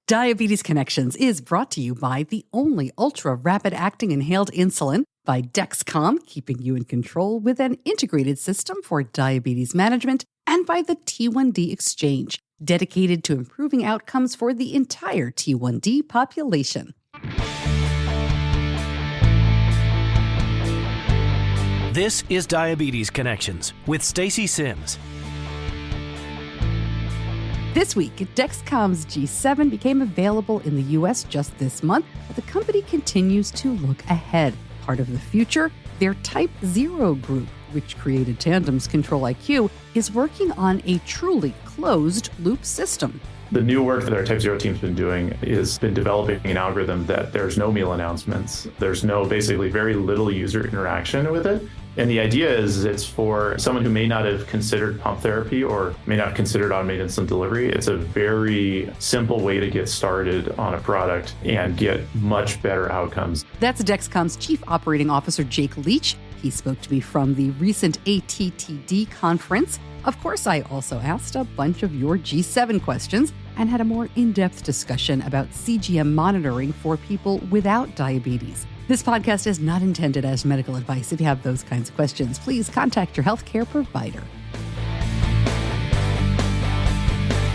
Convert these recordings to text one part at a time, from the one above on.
Diabetes Connections is brought to you by the only ultra-rapid-acting inhaled insulin, by Dexcom, keeping you in control with an integrated system for diabetes management, and by the T1D Exchange, dedicated to improving outcomes for the entire T1D population. This is Diabetes Connections with Stacey Sims. This week, Dexcom's G7 became available in the U.S. just this month, but the company continues to look ahead. Part of the future, their Type 0 group, which created Tandem's Control-IQ, is working on a truly closed-loop system. The new work that our Type 0 team's been doing is been developing an algorithm that there's no meal announcements. There's basically very little user interaction with it. And the idea is it's for someone who may not have considered pump therapy or may not have considered automated insulin delivery. It's a very simple way to get started on a product and get much better outcomes. That's Dexcom's Chief Operating Officer Jake Leach. He spoke to me from the recent ATTD Conference. Of course, I also asked a bunch of your G7 questions and had a more in-depth discussion about CGM monitoring for people without diabetes. This podcast is not intended as medical advice. If you have those kinds of questions, please contact your healthcare provider.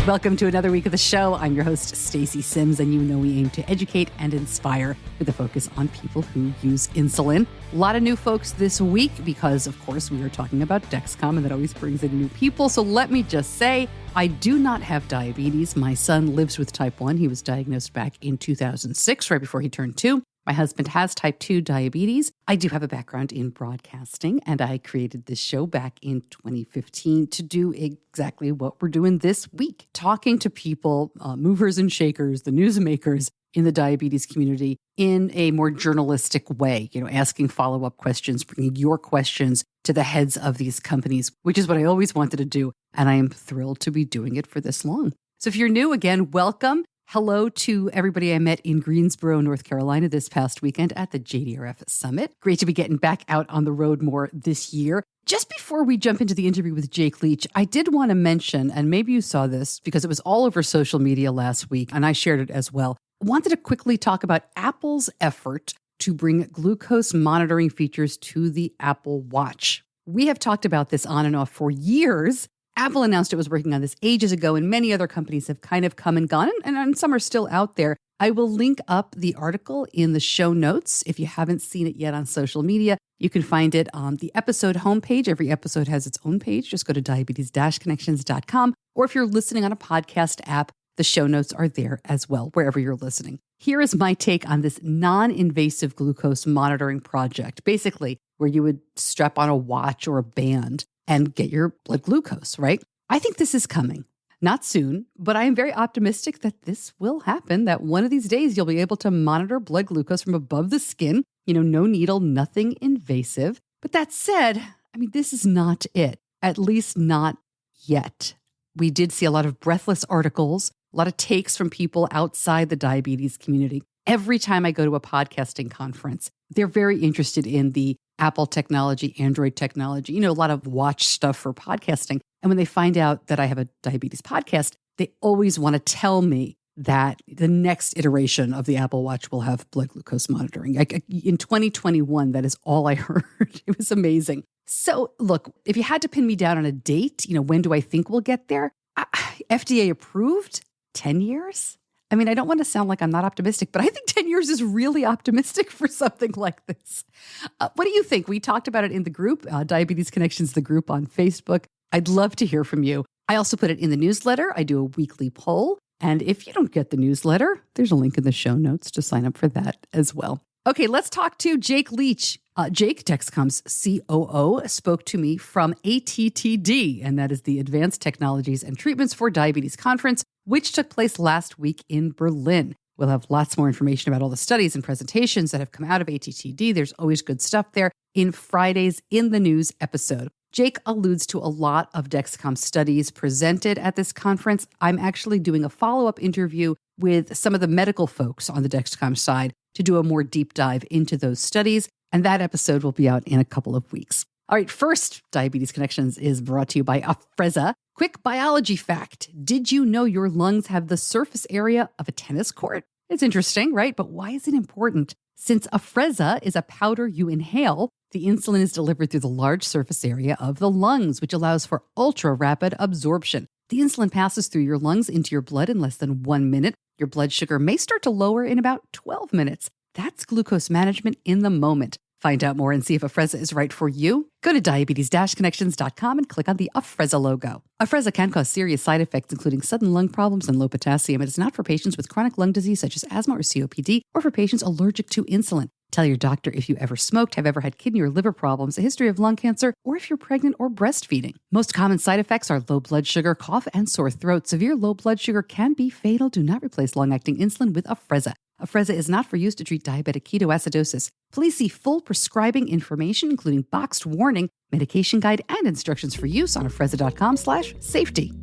Welcome to another week of the show. I'm your host, Stacey Sims, and you know we aim to educate and inspire with a focus on people who use insulin. A lot of new folks this week because, of course, we are talking about Dexcom, and that always brings in new people. So let me just say, I do not have diabetes. My son lives with type 1. He was diagnosed back in 2006, right before he turned 2. My husband has type 2 diabetes. I do have a background in broadcasting, and I created this show back in 2015 to do exactly what we're doing this week, talking to people, movers and shakers, the newsmakers in the diabetes community in a more journalistic way, asking follow-up questions, bringing your questions to the heads of these companies, which is what I always wanted to do, and I am thrilled to be doing it for this long. So if you're new, again, welcome. Hello to everybody I met in Greensboro, North Carolina this past weekend at the JDRF Summit. Great to be getting back out on the road more this year. Just before we jump into the interview with Jake Leach, I did want to mention, and maybe you saw this because it was all over social media last week, and I shared it as well. I wanted to quickly talk about Apple's effort to bring glucose monitoring features to the Apple Watch. We have talked about this on and off for years. Apple announced it was working on this ages ago, and many other companies have kind of come and gone, and some are still out there. I will link up the article in the show notes. If you haven't seen it yet on social media, you can find it on the episode homepage. Every episode has its own page. Just go to diabetes-connections.com. Or if you're listening on a podcast app, the show notes are there as well, wherever you're listening. Here is my take on this non-invasive glucose monitoring project, basically where you would strap on a watch or a band and get your blood glucose, right? I think this is coming. Not soon, but I am very optimistic that this will happen, that one of these days you'll be able to monitor blood glucose from above the skin, no needle, nothing invasive. But that said, this is not it, at least not yet. We did see a lot of breathless articles, a lot of takes from people outside the diabetes community. Every time I go to a podcasting conference, they're very interested in the Apple technology, Android technology, a lot of watch stuff for podcasting. And when they find out that I have a diabetes podcast, they always want to tell me that the next iteration of the Apple Watch will have blood glucose monitoring. In 2021, that is all I heard. It was amazing. So look, if you had to pin me down on a date, when do I think we'll get there? FDA approved, 10 years? I don't want to sound like I'm not optimistic, but I think 10 years is really optimistic for something like this. What do you think? We talked about it in the group, Diabetes Connections, the group on Facebook. I'd love to hear from you. I also put it in the newsletter. I do a weekly poll. And if you don't get the newsletter, there's a link in the show notes to sign up for that as well. Okay, let's talk to Jake Leach. Jake, Dexcom's COO, spoke to me from ATTD, and that is the Advanced Technologies and Treatments for Diabetes Conference, which took place last week in Berlin. We'll have lots more information about all the studies and presentations that have come out of ATTD. There's always good stuff there in Friday's In the News episode. Jake alludes to a lot of Dexcom studies presented at this conference. I'm actually doing a follow-up interview with some of the medical folks on the Dexcom side to do a more deep dive into those studies. And that episode will be out in a couple of weeks. All right, first, Diabetes Connections is brought to you by Afreza. Quick biology fact. Did you know your lungs have the surface area of a tennis court? It's interesting, right? But why is it important? Since Afrezza is a powder you inhale, the insulin is delivered through the large surface area of the lungs, which allows for ultra-rapid absorption. The insulin passes through your lungs into your blood in less than 1 minute. Your blood sugar may start to lower in about 12 minutes. That's glucose management in the moment. Find out more and see if Afreza is right for you. Go to diabetes-connections.com and click on the Afreza logo. Afreza can cause serious side effects, including sudden lung problems and low potassium. It is not for patients with chronic lung disease such as asthma or COPD, or for patients allergic to insulin. Tell your doctor if you ever smoked, have ever had kidney or liver problems, a history of lung cancer, or if you're pregnant or breastfeeding. Most common side effects are low blood sugar, cough, and sore throat. Severe low blood sugar can be fatal. Do not replace long-acting insulin with Afreza. Afreza is not for use to treat diabetic ketoacidosis. Please see full prescribing information, including boxed warning, medication guide, and instructions for use on afreza.com/safety.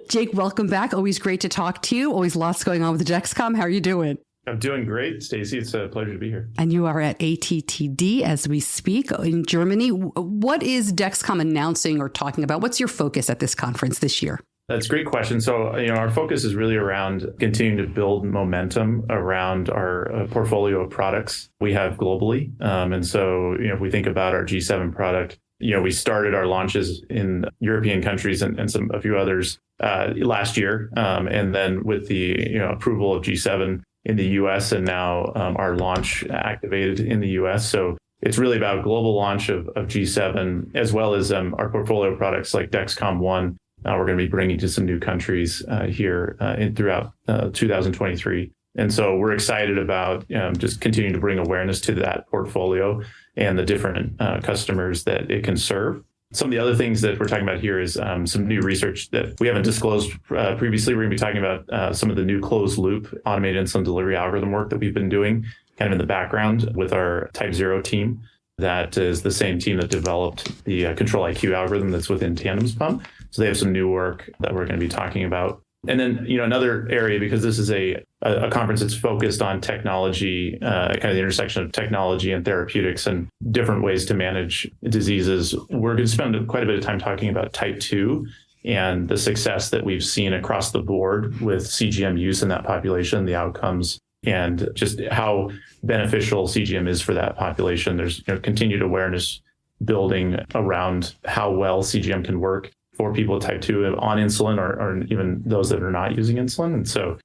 Jake, welcome back. Always great to talk to you. Always lots going on with Dexcom. How are you doing? I'm doing great, Stacey. It's a pleasure to be here. And you are at ATTD as we speak in Germany. What is Dexcom announcing or talking about? What's your focus at this conference this year? That's a great question. So, our focus is really around continuing to build momentum around our portfolio of products we have globally. And so, if we think about our G7 product, we started our launches in European countries and a few others last year. And then with the approval of G7 in the US and now our launch activated in the US. So it's really about global launch of G7, as well as our portfolio of products like Dexcom One. We're going to be bringing to some new countries here throughout 2023. And so we're excited about just continuing to bring awareness to that portfolio and the different customers that it can serve. Some of the other things that we're talking about here is some new research that we haven't disclosed previously. We're going to be talking about some of the new closed loop automated insulin delivery algorithm work that we've been doing kind of in the background with our Type 0 team. That is the same team that developed the Control-IQ algorithm that's within Tandem's pump. So they have some new work that we're going to be talking about. And then, another area, because this is a conference that's focused on technology, kind of the intersection of technology and therapeutics and different ways to manage diseases. We're going to spend quite a bit of time talking about type 2 and the success that we've seen across the board with CGM use in that population, the outcomes, and just how beneficial CGM is for that population. There's continued awareness building around how well CGM can work for people with type 2 on insulin or even those that are not using insulin. And so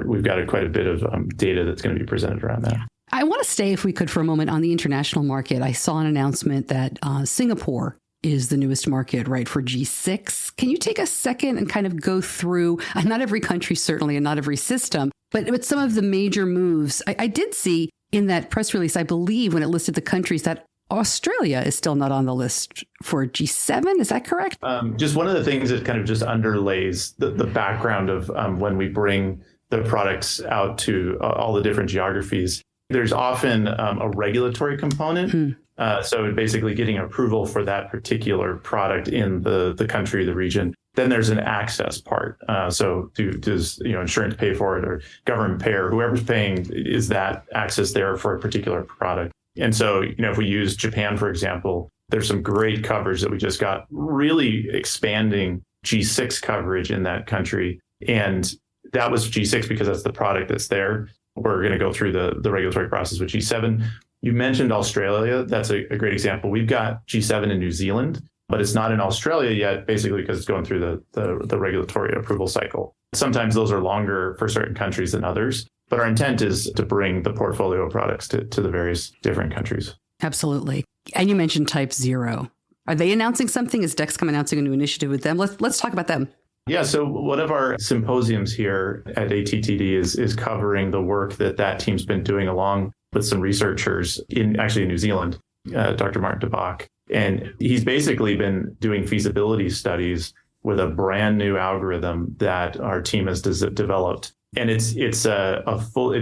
we've got quite a bit of data that's going to be presented around that. I want to stay, if we could, for a moment on the international market. I saw an announcement that Singapore is the newest market, right, for G6. Can you take a second and kind of go through, not every country certainly and not every system, but some of the major moves? I did see in that press release, I believe, when it listed the countries, that Australia is still not on the list for G7. Is that correct? Just one of the things that kind of just underlays the background of when we bring the products out to all the different geographies, there's often a regulatory component. So basically getting approval for that particular product in the country, the region. Then there's an access part. So does insurance pay for it, or government pay, or whoever's paying, is that access there for a particular product? And so, if we use Japan, for example, there's some great coverage that we just got, really expanding G6 coverage in that country. And that was G6 because that's the product that's there. We're going to go through the regulatory process with G7. You mentioned Australia. That's a great example. We've got G7 in New Zealand, but it's not in Australia yet, basically because it's going through the regulatory approval cycle. Sometimes those are longer for certain countries than others. But our intent is to bring the portfolio of products to the various different countries. Absolutely. And you mentioned Type 0. Are they announcing something? Is Dexcom announcing a new initiative with them? Let's talk about them. Yeah, so one of our symposiums here at ATTD is covering the work that team's been doing along with some researchers in New Zealand, Dr. Martin de Bach. And he's basically been doing feasibility studies with a brand new algorithm that our team has developed. And it's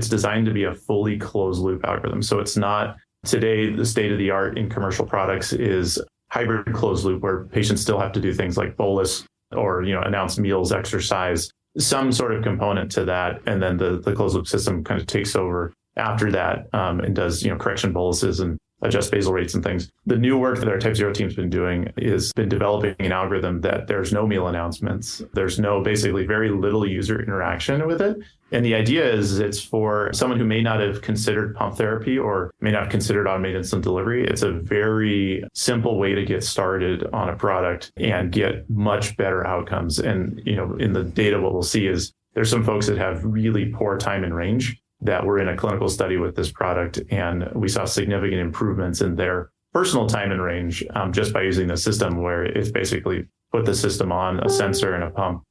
designed to be a fully closed loop algorithm. So it's not, today, the state of the art in commercial products is hybrid closed loop, where patients still have to do things like bolus or, announce meals, exercise, some sort of component to that. And then the closed loop system kind of takes over after that and does, correction boluses and adjust basal rates and things. The new work that our type 0 team's been doing is been developing an algorithm that there's no meal announcements. There's no basically very little user interaction with it. And the idea is it's for someone who may not have considered pump therapy or may not have considered automated insulin delivery. It's a very simple way to get started on a product and get much better outcomes. And, in the data, what we'll see is there's some folks that have really poor time in range that were in a clinical study with this product, and we saw significant improvements in their personal time in range just by using the system, where it's basically put the system on a sensor and a pump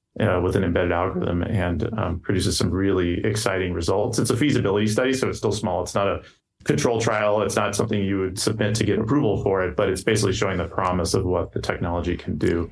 with an embedded algorithm and produces some really exciting results. It's a feasibility study, so it's still small. It's not a control trial. It's not something you would submit to get approval for it, but it's basically showing the promise of what the technology can do.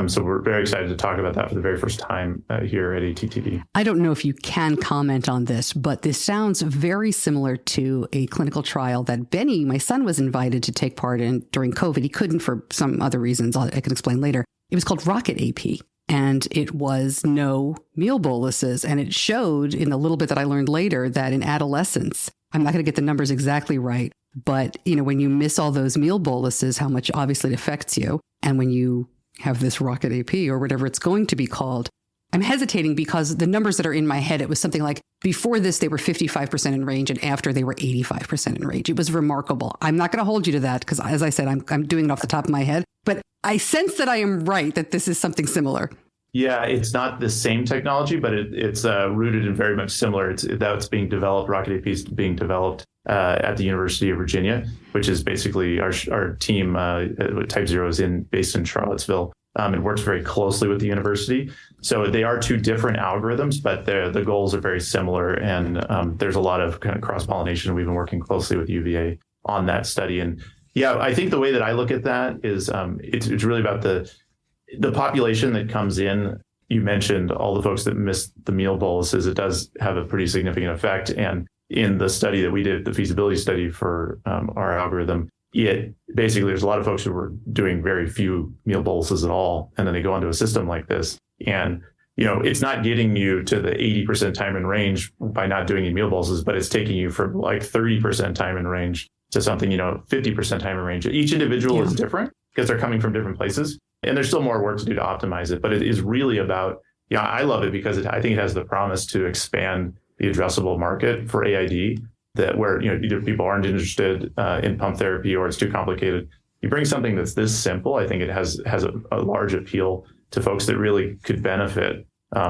So we're very excited to talk about that for the very first time here at ATTD. I don't know if you can comment on this, but this sounds very similar to a clinical trial that Benny, my son, was invited to take part in during COVID. He couldn't for some other reasons I can explain later. It was called Rocket AP, and it was no meal boluses. And it showed in the little bit that I learned later that in adolescence, I'm not going to get the numbers exactly right, but when you miss all those meal boluses, how much obviously it affects you. And when you have this Rocket AP or whatever it's going to be called, I'm hesitating because the numbers that are in my head, it was something like before this, they were 55% in range, and after they were 85% in range. It was remarkable. I'm not going to hold you to that because, as I said, I'm doing it off the top of my head, but I sense that I am right, that this is something similar. Yeah, it's not the same technology, but it's rooted in very much similar. That's being developed. Rocket AP is being developed at the University of Virginia, which is basically our team. Type 0 is based in Charlottesville. It works very closely with the university. So they are two different algorithms, but the goals are very similar. And there's a lot of kind of cross-pollination. We've been working closely with UVA on that study. And yeah, I think the way that I look at that is it's really about the population that comes in. You mentioned all the folks that missed the meal boluses. It does have a pretty significant effect. And in the study that we did, the feasibility study for our algorithm, it basically, there's a lot of folks who were doing very few meal boluses at all. And then they go onto a system like this. And, it's not getting you to the 80% time in range by not doing any meal boluses, but it's taking you from like 30% time in range to something, 50% time in range. Each individual is different because they're coming from different places. And there's still more work to do to optimize it, but it is really about, I love it because I think it has the promise to expand the addressable market for AID, that where, either people aren't interested in pump therapy or it's too complicated. You bring something that's this simple, I think it has a large appeal to folks that really could benefit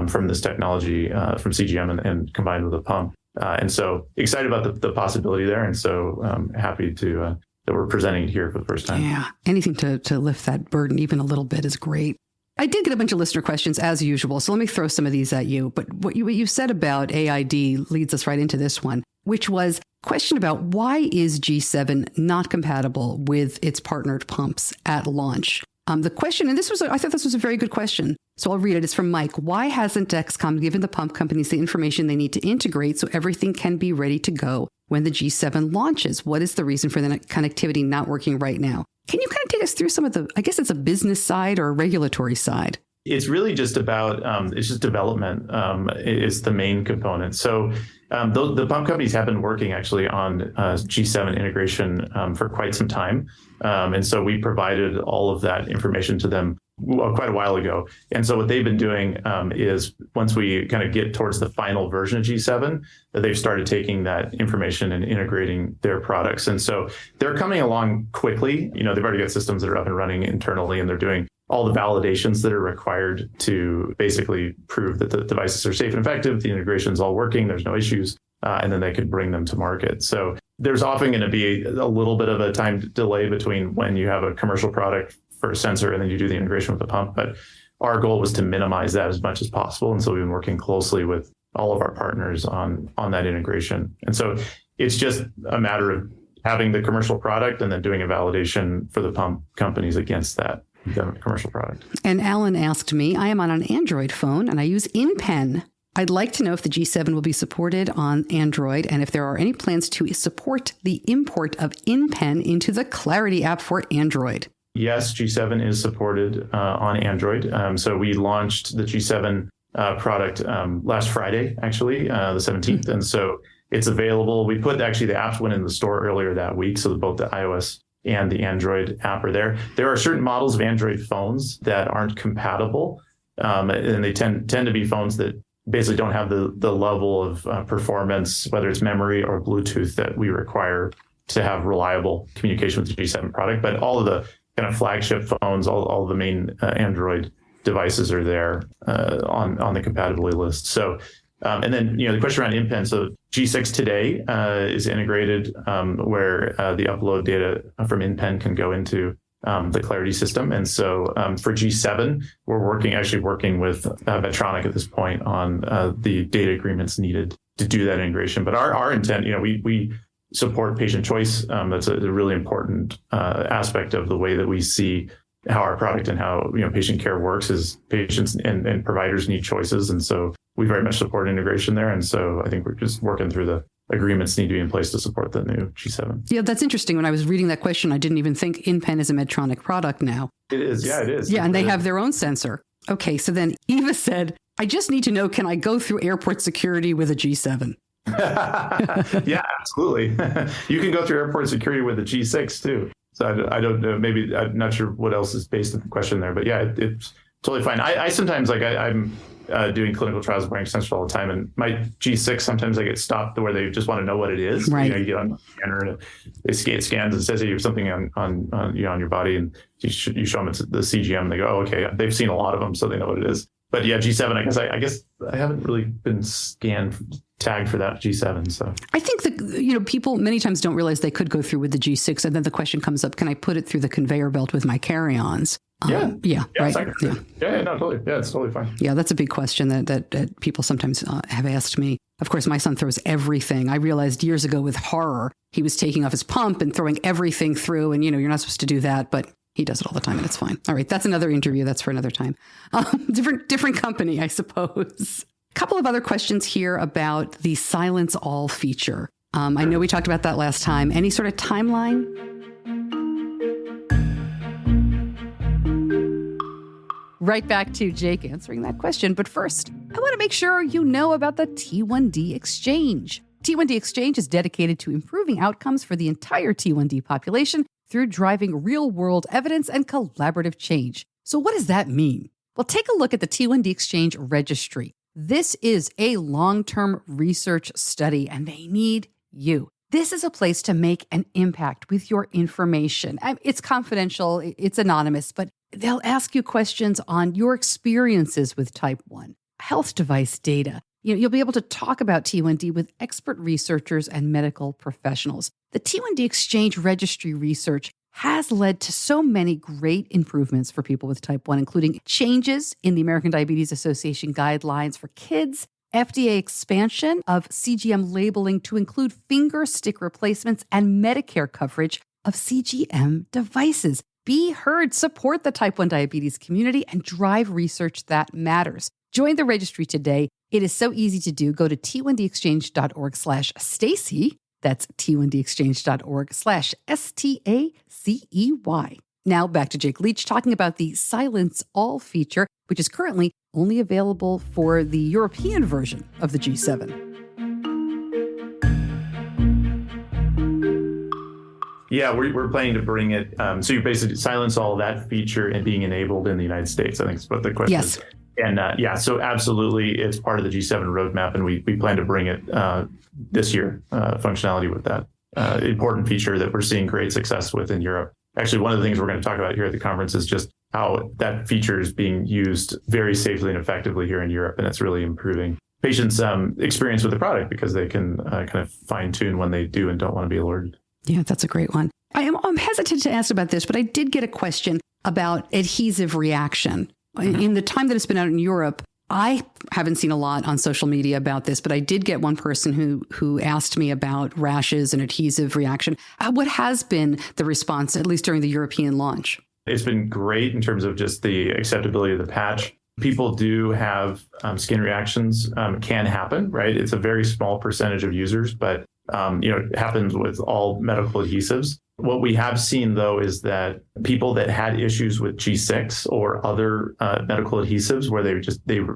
from this technology, from CGM and combined with a pump. And so excited about the possibility there. And so happy to that we're presenting it here for the first time. Yeah, anything to lift that burden even a little bit is great. I did get a bunch of listener questions as usual, so let me throw some of these at you. But what you said about AID leads us right into this one, which was a question about why is G7 not compatible with its partnered pumps at launch? The question, and I thought this was a very good question, so I'll read it. It's from Mike. Why hasn't Dexcom given the pump companies the information they need to integrate so everything can be ready to go when the G7 launches? What is the reason for the connectivity not working right now? Can you kind of take us through some of I guess it's a business side or a regulatory side? It's really just about, it's just development is the main component. So the pump companies have been working actually on G7 integration for quite some time. And so we provided all of that information to them quite a while ago. And so what they've been doing is once we kind of get towards the final version of G7, they've started taking that information and integrating their products. And so they're coming along quickly. They've already got systems that are up and running internally, and they're doing all the validations that are required to basically prove that the devices are safe and effective, the integration's all working, there's no issues, and then they could bring them to market. So there's often going to be a little bit of a time delay between when you have a commercial product for a sensor and then you do the integration with the pump. But our goal was to minimize that as much as possible. And so we've been working closely with all of our partners on that integration. And so it's just a matter of having the commercial product and then doing a validation for the pump companies against that commercial product. And Alan asked me, I am on an Android phone and I use InPen. I'd like to know if the G7 will be supported on Android and if there are any plans to support the import of InPen into the Clarity app for Android. Yes, G7 is supported on Android. So we launched the G7 product last Friday, actually, the 17th. And so it's available. We put actually the apps went in the store earlier that week. So both the iOS and the Android app are there. There are certain models of Android phones that aren't compatible. And they tend to be phones that basically don't have the level of performance, whether it's memory or Bluetooth, that we require to have reliable communication with the G7 product. But all of the kind of flagship phones, all the main Android devices are there on the compatibility list. So, and then, the question around InPen. So G6 today is integrated where the upload data from InPen can go into the Clarity system. And so for G7, we're actually working with Medtronic at this point on the data agreements needed to do that integration. But our intent, we support patient choice. That's a really important aspect of the way that we see how our product and how patient care works, is patients and providers need choices. And so we very much support integration there. And so I think we're just working through the agreements need to be in place to support the new G7. Yeah, that's interesting. When I was reading that question, I didn't even think InPen is a Medtronic product now. It is. Yeah, it is. Yeah, and they have their own sensor. Okay, so then Eva said, I just need to know, can I go through airport security with a G7? Yeah, absolutely. You can go through airport security with a G6 too. So I don't know, maybe I'm not sure what else is based on the question there, but yeah, it's totally fine. I sometimes I'm doing clinical trials wearing sensors all the time, and my G6 sometimes I get stopped where they just want to know what it is. Right. You get on the scanner and it scans and it says you have something on your body, and you show them it's the CGM. And they go, oh, okay, they've seen a lot of them, so they know what it is. But yeah, G7, I guess I haven't really been tagged for that G7. So I think that, people many times don't realize they could go through with the G6, and then the question comes up, can I put it through the conveyor belt with my carry-ons? Yeah, right. Yeah, no, totally. Yeah, it's totally fine. Yeah, that's a big question that people sometimes have asked me. Of course, my son throws everything. I realized years ago with horror, he was taking off his pump and throwing everything through. And, you're not supposed to do that, but he does it all the time and it's fine. All right, that's another interview. That's for another time. Different company, I suppose. A couple of other questions here about the silence all feature. I know we talked about that last time. Any sort of timeline? Right back to Jake answering that question. But first, I want to make sure you know about the T1D Exchange. T1D Exchange is dedicated to improving outcomes for the entire T1D population through driving real-world evidence and collaborative change. So what does that mean? Well, take a look at the T1D Exchange registry. This is a long-term research study, and they need you. This is a place to make an impact with your information. It's confidential, it's anonymous, but they'll ask you questions on your experiences with type 1, health device data. You'll be able to talk about T1D with expert researchers and medical professionals. The T1D Exchange registry research has led to so many great improvements for people with type 1, including changes in the American Diabetes Association guidelines for kids, FDA expansion of CGM labeling to include finger stick replacements, and Medicare coverage of CGM devices. Be heard, support the type 1 diabetes community, and drive research that matters. Join the registry today. It is so easy to do. Go to t1dexchange.org/Stacey. That's t1dexchange.org/STACEY. Now back to Jake Leach talking about the Silence All feature, which is currently only available for the European version of the G7. Yeah, we're planning to bring it. So you basically silence all that feature and being enabled in the United States, I think is what the question is. And so absolutely, it's part of the G7 roadmap, and we plan to bring it this year, functionality with that important feature that we're seeing great success with in Europe. Actually, one of the things we're going to talk about here at the conference is just how that feature is being used very safely and effectively here in Europe, and it's really improving patients' experience with the product because they can kind of fine-tune when they do and don't want to be alerted. Yeah, that's a great one. I'm hesitant to ask about this, but I did get a question about adhesive reaction. In the time that it's been out in Europe, I haven't seen a lot on social media about this, but I did get one person who asked me about rashes and adhesive reaction. What has been the response, at least during the European launch? It's been great in terms of just the acceptability of the patch. People do have skin reactions, can happen, right? It's a very small percentage of users, but it happens with all medical adhesives. What we have seen, though, is that people that had issues with G6 or other medical adhesives where they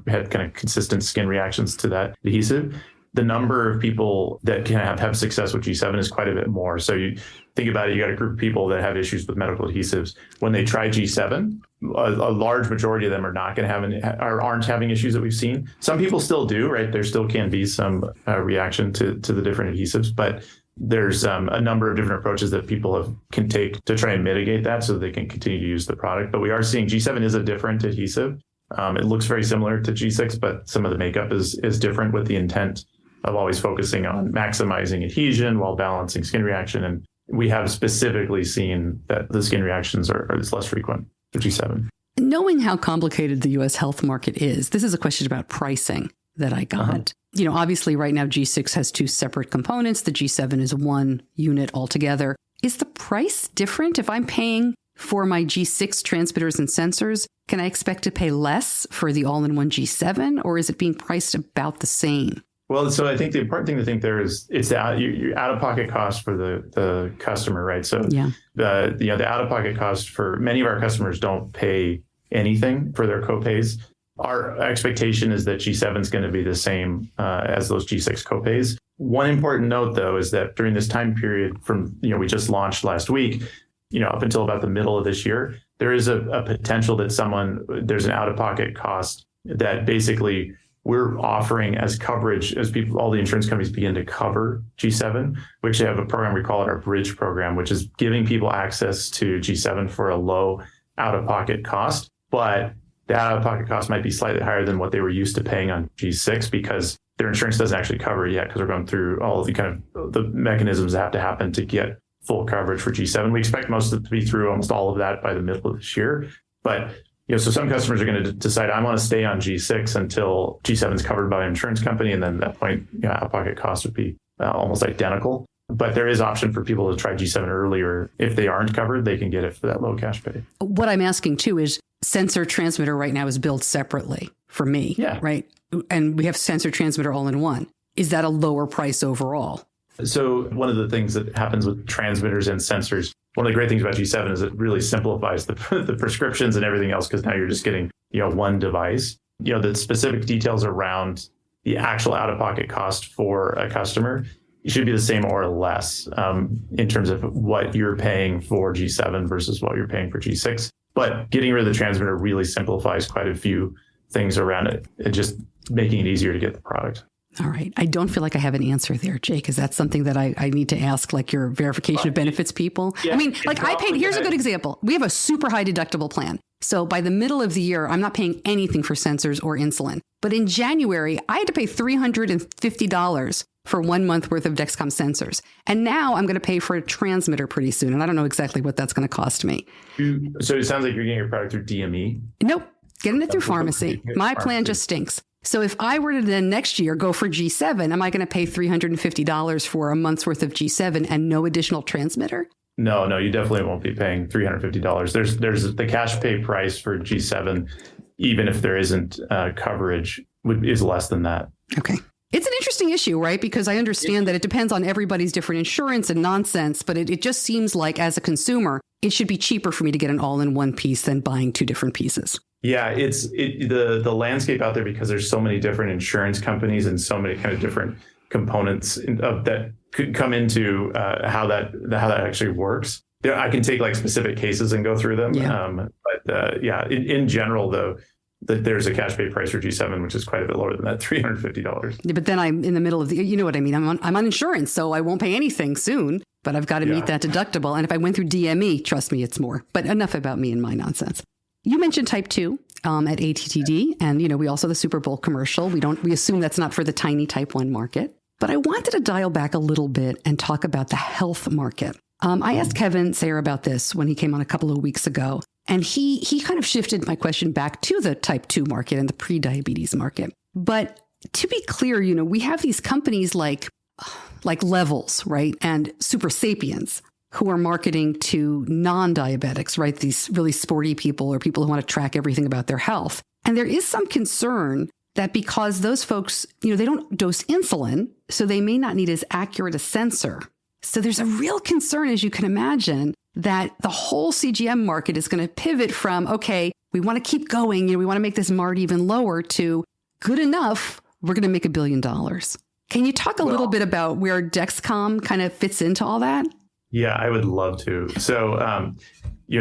had kind of consistent skin reactions to that adhesive, the number of people that can have success with G7 is quite a bit more. So you think about it, you got a group of people that have issues with medical adhesives. When they try G7, a large majority of them are not going to have aren't having issues that we've seen. Some people still do, right? There still can be some reaction to the different adhesives, but there's a number of different approaches that people can take to try and mitigate that so they can continue to use the product. But we are seeing G7 is a different adhesive. It looks very similar to G6, but some of the makeup is different, with the intent of always focusing on maximizing adhesion while balancing skin reaction. And we have specifically seen that the skin reactions are less frequent for G7. Knowing how complicated the U.S. health market is, this is a question about pricing that I got. Obviously right now G6 has two separate components. The G7 is one unit altogether. Is the price different? If I'm paying for my G6 transmitters and sensors, can I expect to pay less for the all-in-one G7, or is it being priced about the same? Well, so I think the important thing to think there is it's your out-of-pocket cost for the customer, right? So the out-of-pocket cost for many of our customers don't pay anything for their copays. Our expectation is that G7 is going to be the same as those G6 copays. One important note, though, is that during this time period from, we just launched last week, up until about the middle of this year, there is a potential that there's an out-of-pocket cost that basically we're offering as coverage as all the insurance companies begin to cover G7, which they have a program, we call it our Bridge program, which is giving people access to G7 for a low out-of-pocket cost. But the out-of-pocket cost might be slightly higher than what they were used to paying on G6 because their insurance doesn't actually cover it yet, because we're going through all of the kind of the mechanisms that have to happen to get full coverage for G7. We expect most of it to be through almost all of that by the middle of this year. But so some customers are going to decide, I want to stay on G6 until G7 is covered by an insurance company, and then at that point, out-of-pocket costs would be almost identical. But there is option for people to try G7 earlier. If they aren't covered, they can get it for that low cash pay. What I'm asking too is sensor transmitter right now is billed separately for me, right? And we have sensor transmitter all in one. Is that a lower price overall? So one of the things that happens with transmitters and sensors, one of the great things about G7 is it really simplifies the prescriptions and everything else, because now you're just getting, one device. The specific details around the actual out-of-pocket cost for a customer should be the same or less in terms of what you're paying for G7 versus what you're paying for G6. But getting rid of the transmitter really simplifies quite a few things around it, and just making it easier to get the product. All right. I don't feel like I have an answer there, Jake. Is that something that I need to ask, like your verification of benefits people? Yeah, I mean, like I paid, here's a good example. We have a super high deductible plan. So by the middle of the year, I'm not paying anything for sensors or insulin. But in January, I had to pay $350 for 1 month worth of Dexcom sensors. And now I'm going to pay for a transmitter pretty soon. And I don't know exactly what that's going to cost me. So it sounds like you're getting your product through DME? Nope. Getting it through pharmacy. My plan just stinks. So if I were to then next year go for G7, am I going to pay $350 for a month's worth of G7 and no additional transmitter? No, you definitely won't be paying $350. There's the cash pay price for G7, even if there isn't coverage, is less than that. Okay. It's an interesting issue, right? Because I understand that it depends on everybody's different insurance and nonsense, but it just seems like as a consumer, it should be cheaper for me to get an all-in-one piece than buying two different pieces. Yeah, the landscape out there, because there's so many different insurance companies and so many kind of different components that could come into how that actually works. I can take like specific cases and go through them. Yeah. In general, though, there's a cash pay price for G7, which is quite a bit lower than that $350. Yeah, but then I'm in the middle of you know what I mean? I'm on insurance, so I won't pay anything soon, but I've got to meet that deductible. And if I went through DME, trust me, it's more. But enough about me and my nonsense. You mentioned type 2 at ATTD, and we also the Super Bowl commercial. We assume that's not for the tiny type 1 market. But I wanted to dial back a little bit and talk about the health market. I asked Kevin Sayer about this when he came on a couple of weeks ago, and he kind of shifted my question back to the type 2 market and the pre-diabetes market. But to be clear, we have these companies like Levels, right, and Super Sapiens, who are marketing to non-diabetics, right? These really sporty people or people who want to track everything about their health. And there is some concern that because those folks, they don't dose insulin, so they may not need as accurate a sensor. So there's a real concern, as you can imagine, that the whole CGM market is going to pivot from, okay, we want to keep going, we want to make this MART even lower, to good enough, we're going to make $1 billion. Can you talk a little bit about where Dexcom kind of fits into all that? Yeah, I would love to. So,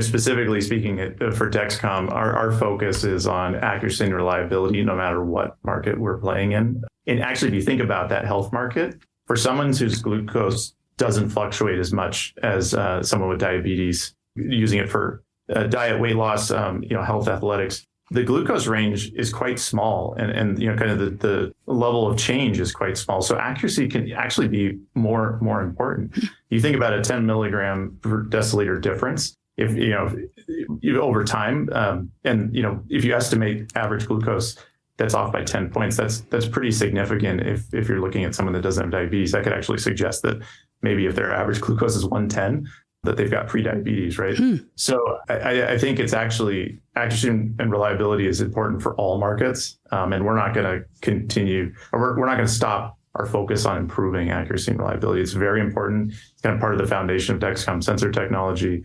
specifically speaking for Dexcom, our focus is on accuracy and reliability, no matter what market we're playing in. And actually, if you think about that health market, for someone whose glucose doesn't fluctuate as much as someone with diabetes, using it for diet, weight loss, health, athletics, the glucose range is quite small, and kind of the level of change is quite small. So accuracy can actually be more important. You think about a 10 milligram per deciliter difference. If over time, and if you estimate average glucose that's off by 10 points, that's pretty significant. If you're looking at someone that doesn't have diabetes, that could actually suggest that maybe if their average glucose is 110, that they've got pre-diabetes, right? So I think it's actually accuracy and reliability is important for all markets, and we're not going to continue, or we're not going to stop our focus on improving accuracy and reliability. It's very important. It's kind of part of the foundation of Dexcom sensor technology.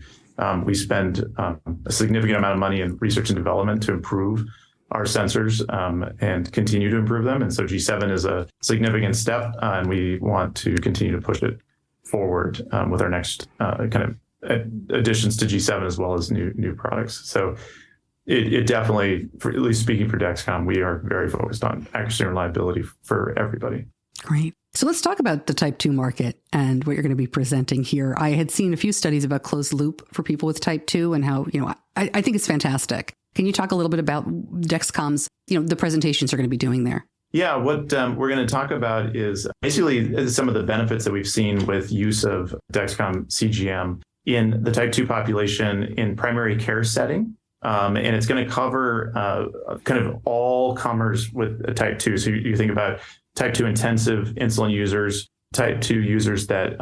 We spend a significant amount of money in research and development to improve our sensors and continue to improve them. And so G7 is a significant step, and we want to continue to push it forward with our next kind of additions to G7 as well as new products. So it definitely, at least speaking for Dexcom, we are very focused on accuracy and reliability for everybody. Great. So let's talk about the type 2 market and what you're going to be presenting here. I had seen a few studies about closed loop for people with type 2 and how, I think it's fantastic. Can you talk a little bit about Dexcom's, the presentations you're going to be doing there? Yeah, what we're going to talk about is basically some of the benefits that we've seen with use of Dexcom CGM in the type 2 population in primary care setting. And it's going to cover kind of all comers with a type 2. So you think about type 2 intensive insulin users, type 2 users that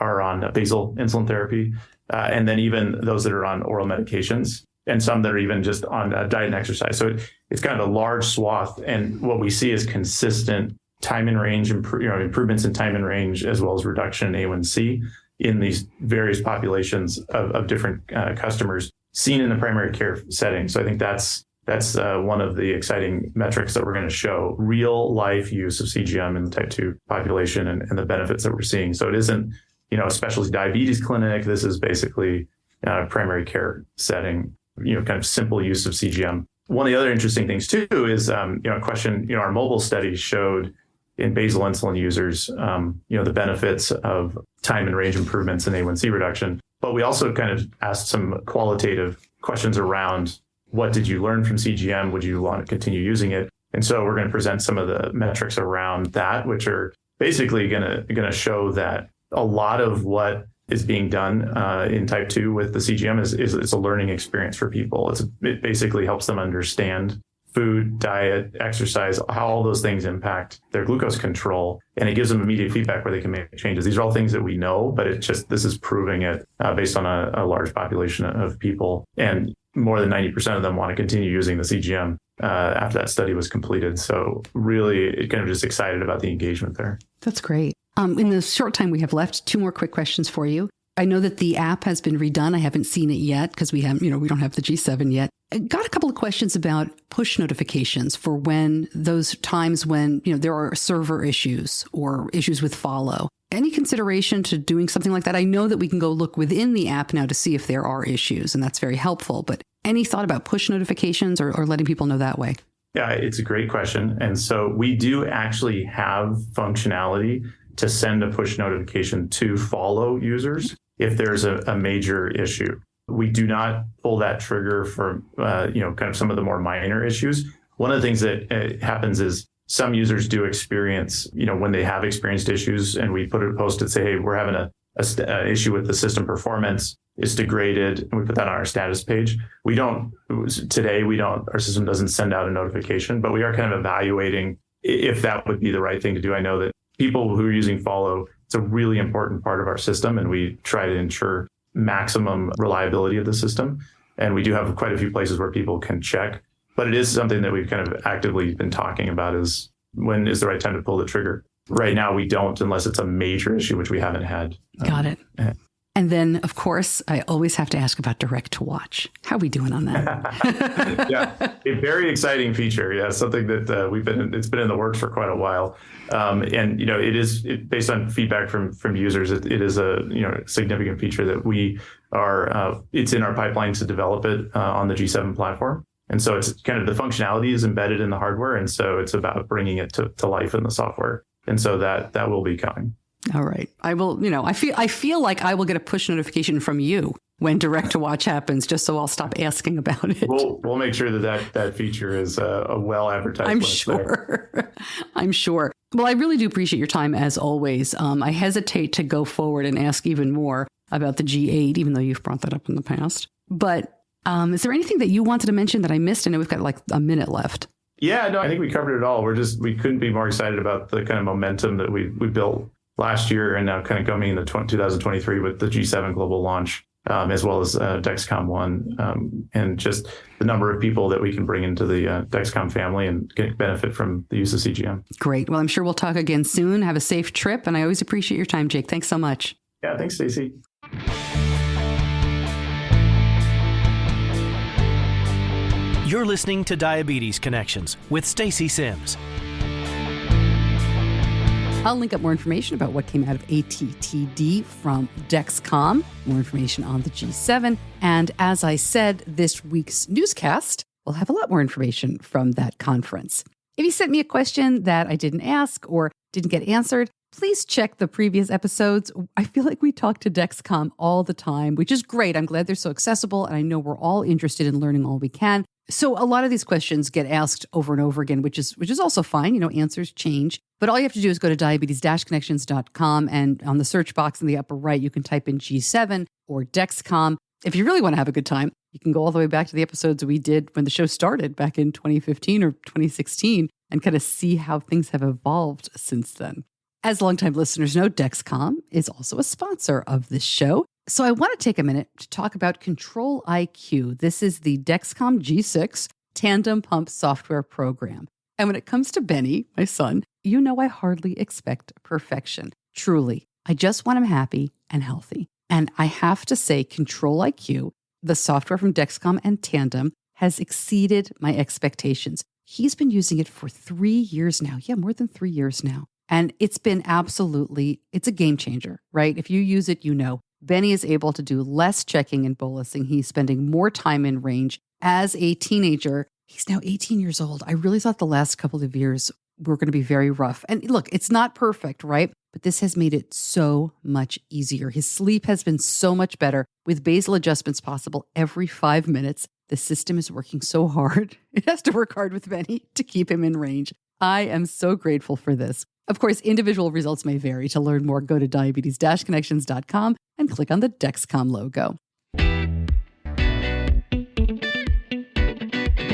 are on basal insulin therapy, and then even those that are on oral medications, and some that are even just on diet and exercise. So it's kind of a large swath. And what we see is consistent time in range, improvements in time in range, as well as reduction in A1C in these various populations of different customers seen in the primary care setting. So I think that's one of the exciting metrics that we're going to show, real life use of CGM in the type 2 population and the benefits that we're seeing. So it isn't, a specialty diabetes clinic. This is basically a primary care setting, kind of simple use of CGM. One of the other interesting things too is, a question, our mobile studies showed in basal insulin users, the benefits of time and range improvements and A1C reduction. But we also kind of asked some qualitative questions around what did you learn from CGM? Would you want to continue using it? And so we're going to present some of the metrics around that, which are basically going to show that a lot of what is being done in type 2 with the CGM is a learning experience for people. It basically helps them understand food, diet, exercise, how all those things impact their glucose control. And it gives them immediate feedback where they can make changes. These are all things that we know, but this is proving it based on a large population of people. And more than 90% of them want to continue using the CGM after that study was completed. So really kind of just excited about the engagement there. That's great. In the short time we have left, 2 more quick questions for you. I know that the app has been redone. I haven't seen it yet because we don't have the G7 yet. I got a couple of questions about push notifications for when those times when, there are server issues or issues with follow. Any consideration to doing something like that? I know that we can go look within the app now to see if there are issues, and that's very helpful. But any thought about push notifications or letting people know that way? Yeah, it's a great question. And so we do actually have functionality to send a push notification to follow users if there's a major issue. We do not pull that trigger for, kind of some of the more minor issues. One of the things that happens is some users do experience, when they have experienced issues and we put a post that say, hey, we're having a issue with the system performance, it's degraded, and we put that on our status page. Our system doesn't send out a notification, but we are kind of evaluating if that would be the right thing to do. I know that people who are using Follow, it's a really important part of our system, and we try to ensure maximum reliability of the system. And we do have quite a few places where people can check, but it is something that we've kind of actively been talking about is when is the right time to pull the trigger. Right now, we don't unless it's a major issue, which we haven't had. Got it. And then, of course, I always have to ask about direct to watch. How are we doing on that? Yeah, a very exciting feature. Yeah, something that it's been in the works for quite a while. And it is based on feedback from users. It is a significant feature that we are. It's in our pipeline to develop it on the G7 platform. And so it's kind of the functionality is embedded in the hardware, and so it's about bringing it to life in the software. And so that will be coming. All right. I will, I feel like I will get a push notification from you when direct to watch happens, just so I'll stop asking about it. We'll make sure that feature is a well advertised. I'm sure. I'm sure. Well, I really do appreciate your time as always. I hesitate to go forward and ask even more about the G8, even though you've brought that up in the past. But is there anything that you wanted to mention that I missed? I know we've got like a minute left. Yeah, no, I think we covered it all. We couldn't be more excited about the kind of momentum that we built last year and now kind of coming into 2023 with the G7 global launch, as well as Dexcom One, and just the number of people that we can bring into the Dexcom family and get benefit from the use of CGM. Great. Well, I'm sure we'll talk again soon. Have a safe trip. And I always appreciate your time, Jake. Thanks so much. Yeah, thanks, Stacey. You're listening to Diabetes Connections with Stacey Sims. I'll link up more information about what came out of ATTD from Dexcom, more information on the G7. And as I said, this week's newscast will have a lot more information from that conference. If you sent me a question that I didn't ask or didn't get answered, please check the previous episodes. I feel like we talk to Dexcom all the time, which is great. I'm glad they're so accessible, and I know we're all interested in learning all we can. So a lot of these questions get asked over and over again, which is also fine. Answers change. But all you have to do is go to diabetes-connections.com, and on the search box in the upper right, you can type in G7 or Dexcom. If you really want to have a good time, you can go all the way back to the episodes we did when the show started back in 2015 or 2016 and kind of see how things have evolved since then. As longtime listeners know, Dexcom is also a sponsor of this show. So I want to take a minute to talk about Control IQ. This is the Dexcom G6 Tandem pump software program. And when it comes to Benny, my son, I hardly expect perfection. Truly, I just want him happy and healthy. And I have to say, Control IQ, the software from Dexcom and Tandem, has exceeded my expectations. He's been using it for 3 years now. Yeah, more than 3 years now. And it's been it's a game changer, right? If you use it, Benny is able to do less checking and bolusing. He's spending more time in range. As a teenager, he's now 18 years old. I really thought the last couple of years were going to be very rough. And look, it's not perfect, right? But this has made it so much easier. His sleep has been so much better with basal adjustments possible every 5 minutes. The system is working so hard. It has to work hard with Benny to keep him in range. I am so grateful for this. Of course, individual results may vary. To learn more, go to diabetes-connections.com and click on the Dexcom logo.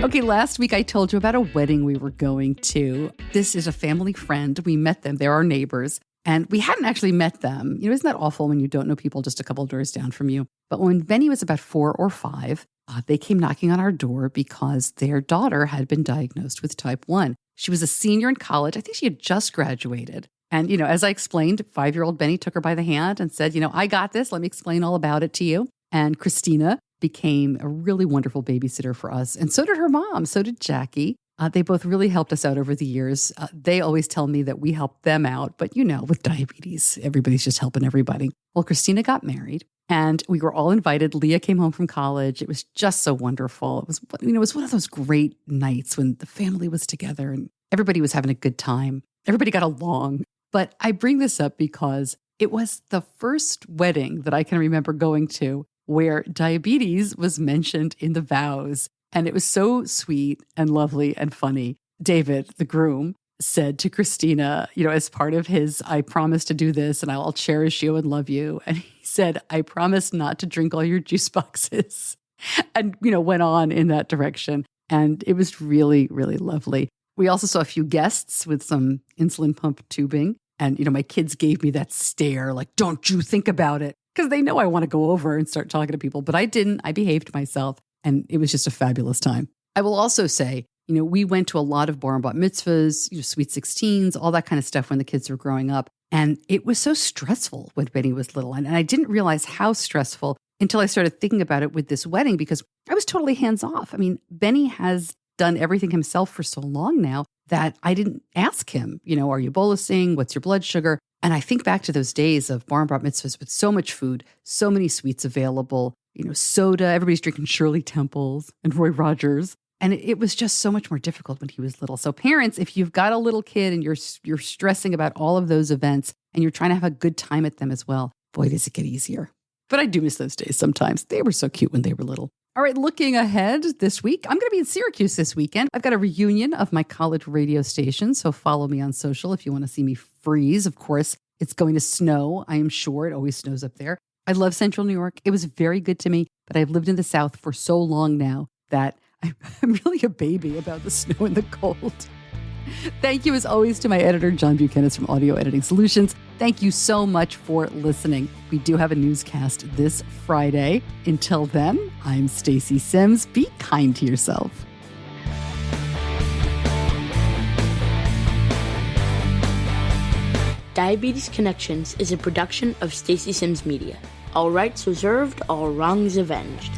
Okay, last week I told you about a wedding we were going to. This is a family friend. We met them. They're our neighbors. And we hadn't actually met them. Isn't that awful when you don't know people just a couple of doors down from you? But when Benny was about 4 or 5, they came knocking on our door because their daughter had been diagnosed with type 1. She was a senior in college. I think she had just graduated. And, as I explained, 5-year-old Benny took her by the hand and said, I got this. Let me explain all about it to you. And Christina became a really wonderful babysitter for us. And so did her mom. So did Jackie. They both really helped us out over the years. They always tell me that we helped them out. But, with diabetes, everybody's just helping everybody. Well, Christina got married. And we were all invited. Leah came home from college. It was just so wonderful. It was, it was one of those great nights when the family was together and everybody was having a good time. Everybody got along. But I bring this up because it was the first wedding that I can remember going to where diabetes was mentioned in the vows. And it was so sweet and lovely and funny. David, the groom, said to Christina, as part of his, I promise to do this and I'll cherish you and love you. And he said, I promise not to drink all your juice boxes. And, went on in that direction. And it was really, really lovely. We also saw a few guests with some insulin pump tubing. And, my kids gave me that stare, like, don't you think about it? Because they know I want to go over and start talking to people. But I didn't. I behaved myself. And it was just a fabulous time. I will also say, we went to a lot of bar and bat mitzvahs, sweet 16s, all that kind of stuff when the kids were growing up. And it was so stressful when Benny was little. And I didn't realize how stressful until I started thinking about it with this wedding, because I was totally hands off. I mean, Benny has done everything himself for so long now that I didn't ask him, are you bolusing? What's your blood sugar? And I think back to those days of bar and bat mitzvahs with so much food, so many sweets available, soda, everybody's drinking Shirley Temples and Roy Rogers. And it was just so much more difficult when he was little. So parents, if you've got a little kid and you're stressing about all of those events and you're trying to have a good time at them as well, boy, does it get easier. But I do miss those days sometimes. They were so cute when they were little. All right, looking ahead this week, I'm going to be in Syracuse this weekend. I've got a reunion of my college radio station, so follow me on social if you want to see me freeze. Of course, it's going to snow. I am sure it always snows up there. I love Central New York. It was very good to me, but I've lived in the South for so long now that I'm really a baby about the snow and the cold. Thank you, as always, to my editor, John Buchanan from Audio Editing Solutions. Thank you so much for listening. We do have a newscast this Friday. Until then, I'm Stacey Sims. Be kind to yourself. Diabetes Connections is a production of Stacey Sims Media. All rights reserved, all wrongs avenged.